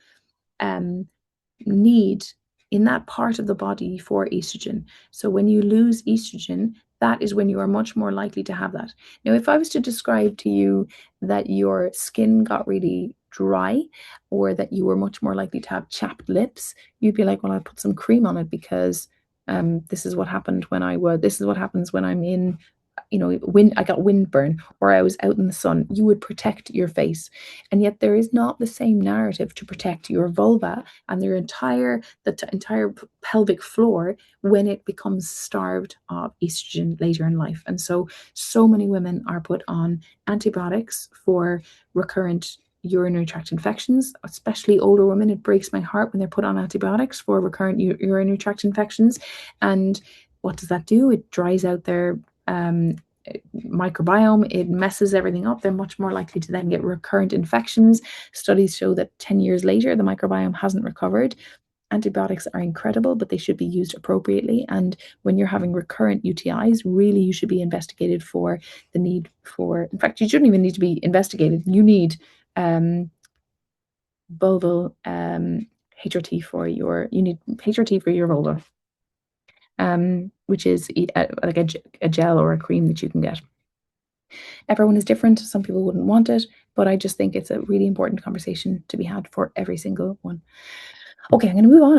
um, need in that part of the body for estrogen. So when you lose estrogen, that is when you are much more likely to have that. Now, if I was to describe to you that your skin got really dry, or that you were much more likely to have chapped lips, you'd be like, well, I'll put some cream on it, because this is what happened when this is what happens when I'm in, I got windburn, or I was out in the sun. You would protect your face. And yet there is not the same narrative to protect your vulva and the entire pelvic floor when it becomes starved of estrogen later in life. And so many women are put on antibiotics for recurrent urinary tract infections, especially older women. It breaks my heart when they're put on antibiotics for recurrent urinary tract infections. And what does that do? It dries out their um, microbiome. It messes everything up. They're much more likely to then get recurrent infections. Studies show that 10 years later, the microbiome hasn't recovered. Antibiotics are incredible, but they should be used appropriately. And when you're having recurrent UTIs, really, you should be investigated for the need for, in fact, you shouldn't even need to be investigated. You need vulval HRT you need HRT for your vulva, which is like a gel or a cream that you can get. Everyone is different. Some people wouldn't want it, but I just think it's a really important conversation to be had for every single one. Okay, I'm going to move on.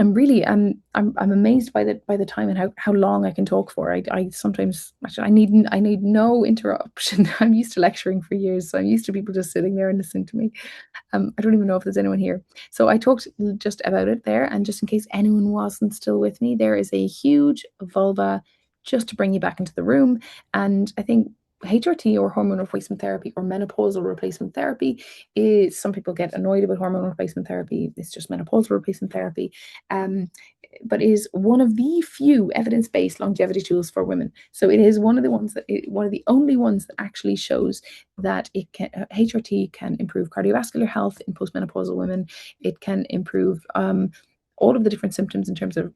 I'm amazed by the time and how long I can talk for. I sometimes, actually, I need no interruption. I'm used to lecturing for years, so I'm used to people just sitting there and listening to me. I don't even know if there's anyone here. So I talked just about it there, and just in case anyone wasn't still with me, there is a huge vulva, just to bring you back into the room. And I think HRT, or hormone replacement therapy, or menopausal replacement therapy, is, some people get annoyed about hormone replacement therapy. It's just menopausal replacement therapy. But is one of the few evidence-based longevity tools for women. So it is one of the only ones that actually shows that HRT can improve cardiovascular health in postmenopausal women. It can improve all of the different symptoms in terms of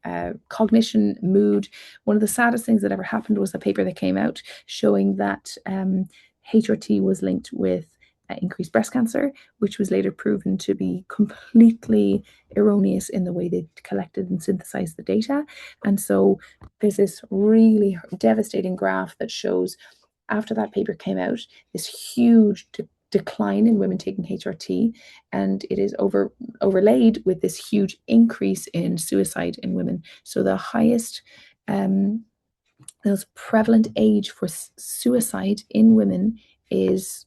cognition, mood. One of the saddest things that ever happened was a paper that came out showing that HRT was linked with increased breast cancer, which was later proven to be completely erroneous in the way they collected and synthesized the data. And so there's this really devastating graph that shows, after that paper came out, this huge decline in women taking HRT, and it is overlaid with this huge increase in suicide in women. So the highest most prevalent age for suicide in women is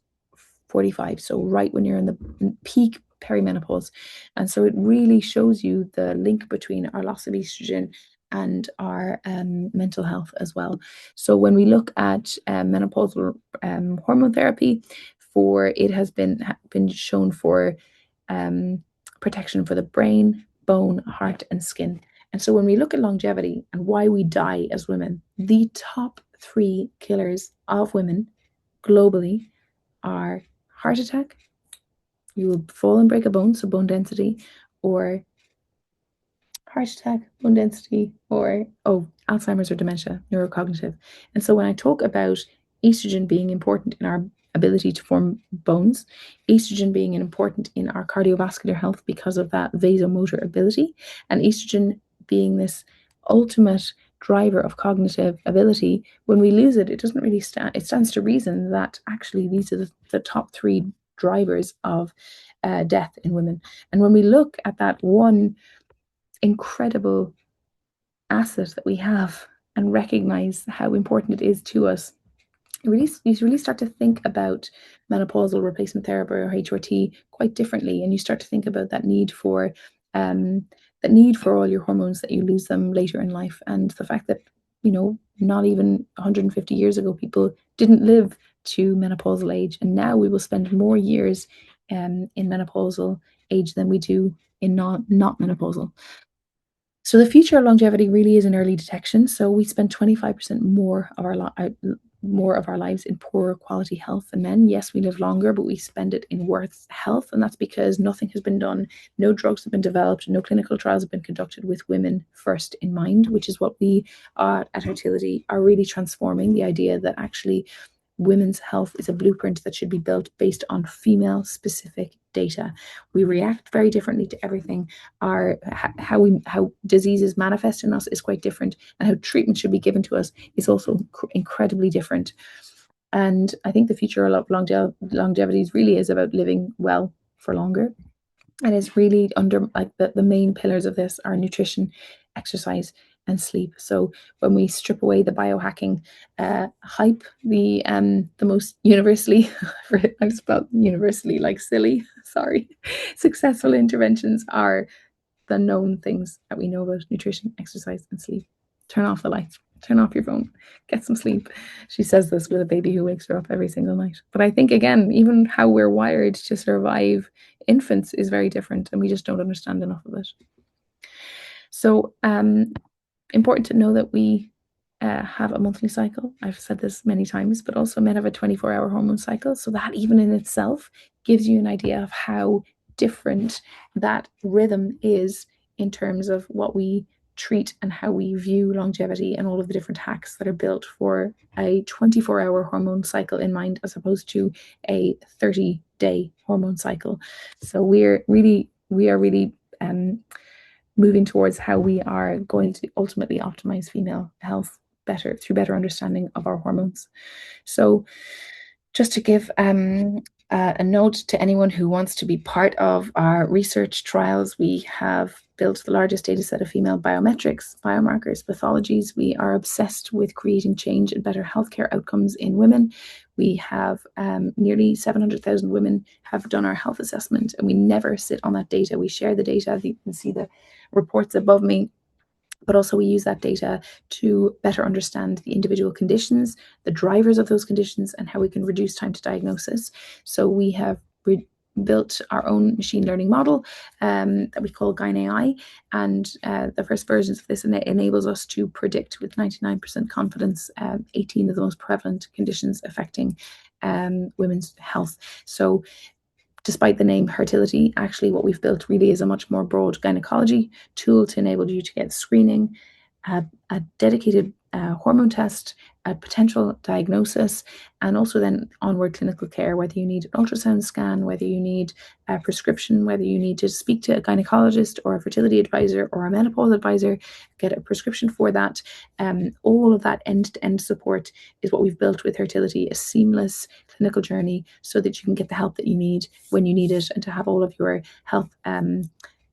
45, so right when you're in the peak perimenopause. And so it really shows you the link between our loss of estrogen and our mental health as well. So when we look at menopausal hormone therapy, for it has been shown for protection for the brain, bone, heart, and skin. And so when we look at longevity and why we die as women, the top three killers of women globally are heart attack, you will fall and break a bone, so bone density, or heart attack, bone density, or Alzheimer's or dementia, neurocognitive. And so when I talk about estrogen being important in our ability to form bones, estrogen being important in our cardiovascular health because of that vasomotor ability, and estrogen being this ultimate driver of cognitive ability, when we lose it, it doesn't really stand, it stands to reason that actually these are the top three drivers of death in women. And when we look at that one incredible asset that we have and recognize how important it is to us, you really start to think about menopausal replacement therapy or HRT quite differently, and you start to think about um, that need for all your hormones, that you lose them later in life, and the fact that not even 150 years ago people didn't live to menopausal age, and now we will spend more years in menopausal age than we do in not menopausal. So the future of longevity really is in early detection. So we spend 25% more of our lives in poorer quality health than men. Yes, we live longer, but we spend it in worse health, and that's because nothing has been done, no drugs have been developed, no clinical trials have been conducted with women first in mind, which is what we at Fertility are really transforming. The idea that actually women's health is a blueprint that should be built based on female specific data. We react very differently to everything. How diseases manifest in us is quite different, and how treatment should be given to us is also incredibly different. And I think the future of longevity really is about living well for longer. And it's really under like the main pillars of this are nutrition, exercise, and sleep. So when we strip away the biohacking hype, the most universally, I've spelled universally like silly, sorry, successful interventions are the known things that we know about nutrition, exercise, and sleep. Turn off the lights, turn off your phone, get some sleep. She says this with a baby who wakes her up every single night. But I think, again, even how we're wired to survive infants is very different, and we just don't understand enough of it. So, important to know that we have a monthly cycle. I've said this many times, but also men have a 24-hour hormone cycle. So that even in itself gives you an idea of how different that rhythm is in terms of what we treat and how we view longevity, and all of the different hacks that are built for a 24-hour hormone cycle in mind, as opposed to a 30-day hormone cycle. So we are really moving towards how we are going to ultimately optimize female health better through better understanding of our hormones. So just to give a note to anyone who wants to be part of our research trials, we have built the largest data set of female biometrics, biomarkers, pathologies. We are obsessed with creating change and better healthcare outcomes in women. We have nearly 700,000 women have done our health assessment, and we never sit on that data. We share the data. You can see the reports above me. But also we use that data to better understand the individual conditions, the drivers of those conditions, and how we can reduce time to diagnosis. So we have built our own machine learning model that we call GynAI, and the first versions of this enables us to predict with 99% confidence 18 of the most prevalent conditions affecting women's health. So despite the name Fertility, actually what we've built really is a much more broad gynecology tool to enable you to get screening, a dedicated hormone test, a potential diagnosis, and also then onward clinical care, whether you need an ultrasound scan, whether you need a prescription, whether you need to speak to a gynecologist or a fertility advisor or a menopause advisor, get a prescription for that. All of that end-to-end support is what we've built with Fertility, a seamless clinical journey so that you can get the help that you need when you need it, and to have all of your health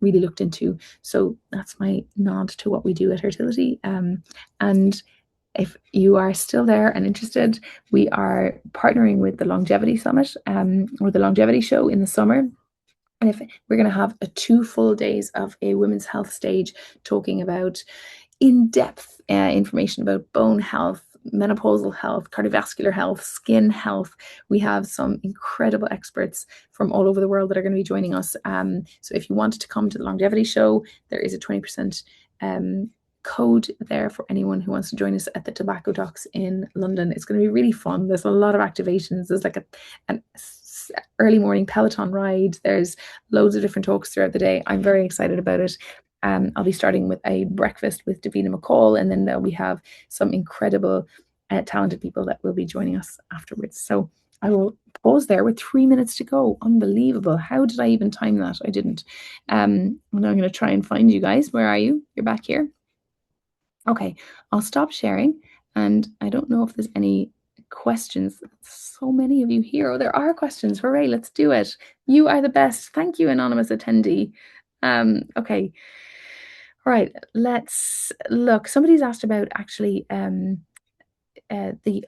really looked into. So that's my nod to what we do at Fertility. And if you are still there and interested, we are partnering with the Longevity Summit or the Longevity Show in the summer. And if we're going to have 2 full days of a women's health stage talking about in-depth information about bone health, menopausal health, cardiovascular health, skin health. We have some incredible experts from all over the world that are going to be joining us. So if you wanted to come to the longevity show, there is a 20% code there for anyone who wants to join us at the Tobacco Docks in London. It's going to be really fun. There's a lot of activations. There's like an early morning Peloton ride. There's loads of different talks throughout the day. I'm very excited about it. I'll be starting with a breakfast with Davina McCall, and then we have some incredible, talented people that will be joining us afterwards. So I will pause there with 3 minutes to go. Unbelievable. How did I even time that? I didn't. Now I'm going to try and find you guys. Where are you? You're back here. Okay, I'll stop sharing. And I don't know if there's any questions. So many of you here. Oh, there are questions. Hooray, let's do it. You are the best. Thank you, anonymous attendee. Okay. All right, let's look. Somebody's asked about actually the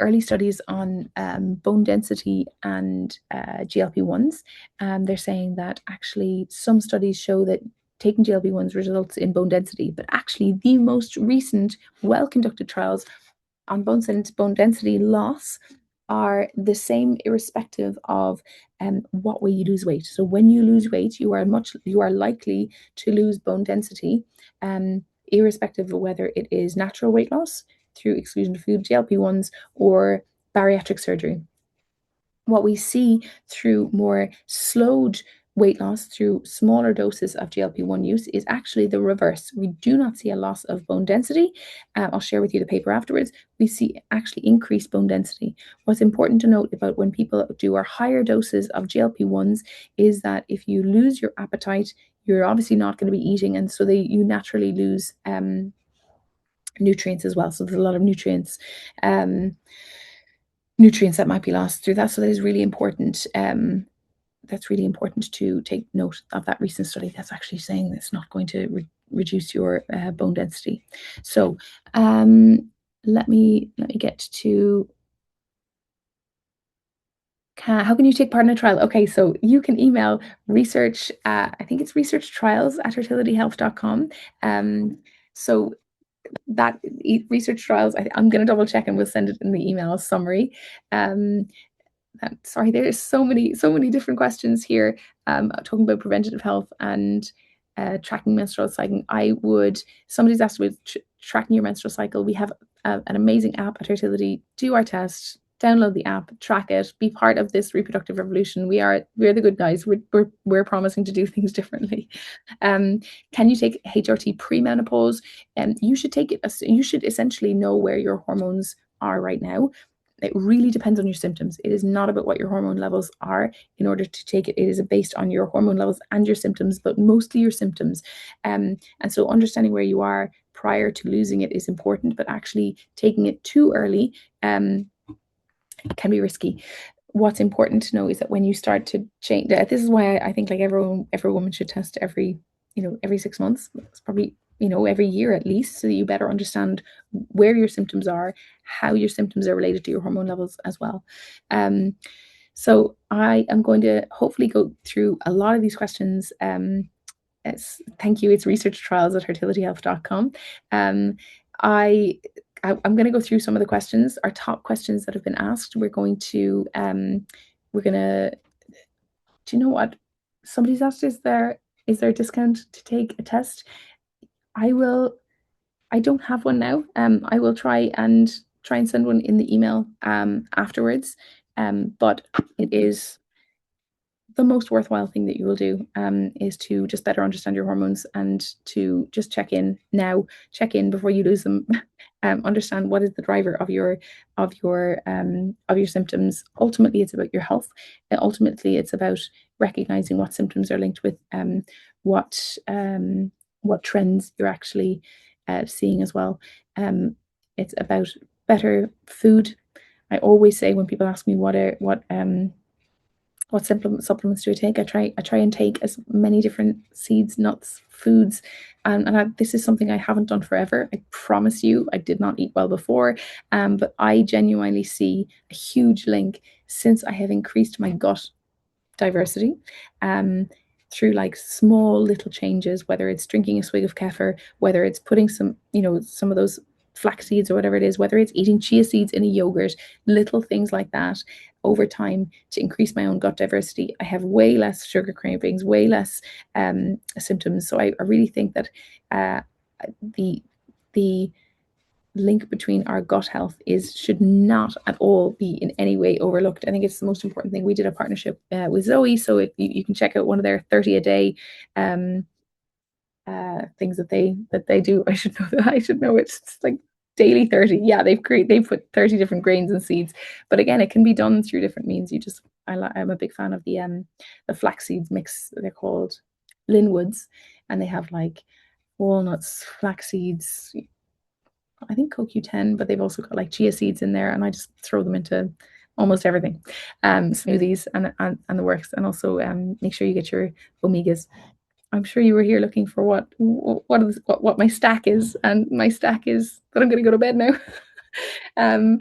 early studies on bone density and GLP-1s. They're saying that actually some studies show that taking GLP-1s results in bone density, but actually the most recent well-conducted trials on bone density loss are the same irrespective of what way you lose weight. So when you lose weight, you are likely to lose bone density, irrespective of whether it is natural weight loss through exclusion of food, GLP-1s, or bariatric surgery. What we see through more slowed weight loss through smaller doses of GLP-1 use is actually the reverse. We do not see a loss of bone density. I'll share with you the paper afterwards. We see actually increased bone density. What's important to note about when people do our higher doses of GLP-1s is that if you lose your appetite, you're obviously not going to be eating, and so you naturally lose nutrients as well. So there's a lot of nutrients that might be lost through that. So that is really important. That's really important to take note of that recent study that's actually saying it's not going to reduce your bone density. So let me get to how can you take part in a trial? Okay, so you can email research, I think it's researchtrials@fertilityhealth.com. So that research trials, I'm going to double check and we'll send it in the email summary. Sorry, there's so many different questions here, talking about preventative health and tracking menstrual cycle. Somebody's asked about tracking your menstrual cycle. We have an amazing app at Fertility. Do our test, download the app, track it, be part of this reproductive revolution. We're the good guys. We're promising to do things differently. Can you take HRT pre-menopause? You should take it. You should essentially know where your hormones are right now. It really depends on your symptoms. It is not about what your hormone levels are in order to take it. It is based on your hormone levels and your symptoms, but mostly your symptoms. And so understanding where you are prior to losing it is important, but actually taking it too early can be risky. What's important to know is that when you start to change, this is why I think like every woman should test every 6 months. It's probably every year at least, so that you better understand where your symptoms are, how your symptoms are related to your hormone levels as well. So I am going to hopefully go through a lot of these questions. Thank you. It's researchtrials@fertilityhealth.com. I'm going to go through some of the questions, our top questions that have been asked. Do you know what? Somebody's asked, is there a discount to take a test? I don't have one now. I will try and send one in the email afterwards. But it is the most worthwhile thing that you will do, is to just better understand your hormones and to just check in before you lose them. Understand what is the driver of your symptoms. Ultimately, it's about your health. Ultimately, it's about recognizing what symptoms are linked with what trends you're actually seeing as well. It's about better food. I always say when people ask me what supplements do I take, I try and take as many different seeds, nuts, foods, this is something I haven't done forever. I promise you, I did not eat well before, but I genuinely see a huge link since I have increased my gut diversity. through like small little changes, whether it's drinking a swig of kefir, whether it's putting some, some of those flax seeds or whatever it is, whether it's eating chia seeds in a yogurt, little things like that over time to increase my own gut diversity. I have way less sugar cravings, way less symptoms. So I really think that uh, the the link between our gut health is should not at all be in any way overlooked. I think it's the most important thing. We did a partnership with Zoe, so you can check out one of their 30 a day things that they do. I should know that. I should know it's like daily 30. Yeah, they put 30 different grains and seeds, but again, it can be done through different means. I'm a big fan of the flax seeds mix. They're called Linwoods, and they have like walnuts, flax seeds, I think CoQ10, but they've also got like chia seeds in there, and I just throw them into almost everything, smoothies and the works. And also make sure you get your omegas. I'm sure you were here looking for what my stack is, and my stack is that I'm going to go to bed now. um,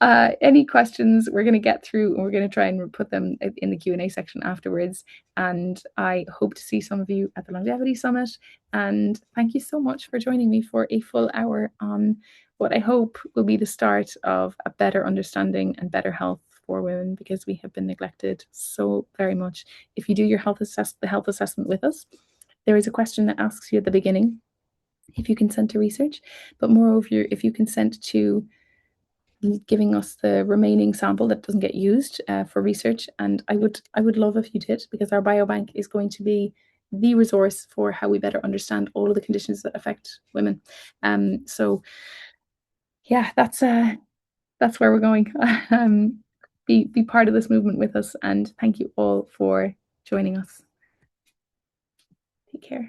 any questions we're going to get through, and we're going to try and put them in the Q&A section afterwards. And I hope to see some of you at the Longevity Summit. And thank you so much for joining me for a full hour on what I hope will be the start of a better understanding and better health for women, because we have been neglected so very much. If you do your the health assessment with us, there is a question that asks you at the beginning if you consent to research, but moreover, if you consent to giving us the remaining sample that doesn't get used for research. And I would love if you did, because our biobank is going to be the resource for how we better understand all of the conditions that affect women. So yeah, that's where we're going. Be part of this movement with us, and thank you all for joining us. Take care.